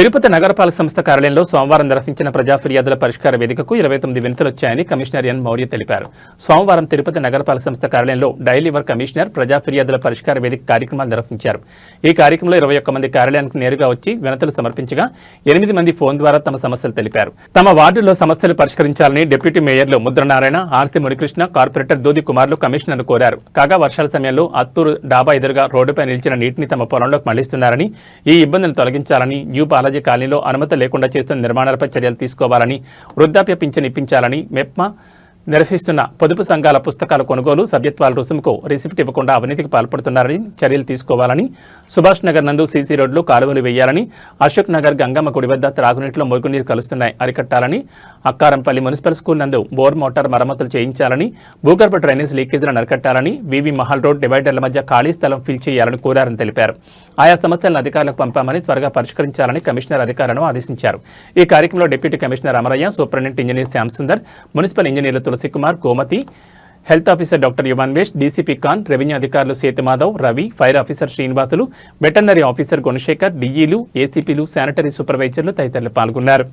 తిరుపతి నగరపాలక సంస్థ కార్యాలయంలో సోమవారం నిర్వహించిన ప్రజా ఫిర్యాదుల పరిష్కార వేదికకు 29 వినతులొచ్చాయని కమిషనర్ ఎన్ మౌర్య తెలిపారు. సోమవారం తిరుపతి నగరపాలక సంస్థ కార్యాలయంలో డైలీ వర్క్ కమిషనర్ ప్రజా ఫిర్యాదుల పరిష్కార వేదిక కార్యక్రమాలు నిర్వహించారు. ఈ కార్యక్రమంలో 21 మంది కార్యాలయానికి నేరుగా వచ్చి వినతులు సమర్పించగా 8 మంది ఫోన్ ద్వారా తమ సమస్యలు తెలిపారు. తమ వార్డులో సమస్యలు పరిష్కరించాలని డిప్యూటీ మేయర్లు ముద్రనారాయణ, ఆర్తి మునికృష్ణ, కార్పొరేటర్ దూది కుమార్లు కమిషనర్ను కోరారు. కాగా వర్షాల సమయంలో అత్తూరు డాబా ఎదురుగా రోడ్డుపై నిలిచిన నీటిని తమ పొలంలోకి మళ్లిస్తున్నారని, ఈ ఇబ్బందిని తొలగించాలని, న్యూ బాలాజీ కాలనీలో అనుమతి లేకుండా చేస్తున్న నిర్మాణాలపై చర్యలు తీసుకోవాలని, వృద్ధాప్య పింఛను ఇప్పించాలని, మెప్మా నిర్వహిస్తున్న పొదుపు సంఘాల పుస్తకాల కొనుగోలు, సభ్యత్వాల రుసుముకు రిసిప్ట్ ఇవ్వకుండా అవినీతికి పాల్పడుతున్నారని చర్యలు తీసుకోవాలని, సుభాష్ నగర్ నందు సీసీ రోడ్లు, కాలువలు వేయాలని, అశోక్ నగర్ గంగమ్మ గుడి వద్ద త్రాగునీటిలో మురుగునీరు కలుస్తున్నాయి అరికట్టాలని, అక్కారంపల్లి మున్సిపల్ స్కూల్ నందు బోర్ మోటార్ మరమ్మతులు చేయించాలని, భూగర్భ డ్రైనేజ్ లీకేజీలను అరికట్టాలని, వివి మహల్ రోడ్ డివైడర్ల మధ్య ఖాళీ స్థలం ఫిల్ చేయాలని కోరారని తెలిపారు. ఆయా సమస్యలను అధికారులకు పంపామని త్వరగా పరిష్కరించాలని కమిషనర్ అధికారులను ఆదేశించారు. ఈ కార్యక్రమంలో deputy commissioner Amaraiah, superintendent engineer Shyam Sundar, municipal ఇంజనీర్లు Tulasi Kumar, Gomathi, health officer doctor Yuvanvesh, DCP Khan, revenue అధికారులు Sethumadhav, Ravi, fire officer Srinivasulu, veterinary officer Gunasekhar, డీఈలు, ఏసీపీలు, శానిటరీ సూపర్వైజర్లు తదితరులు పాల్గొన్నారు.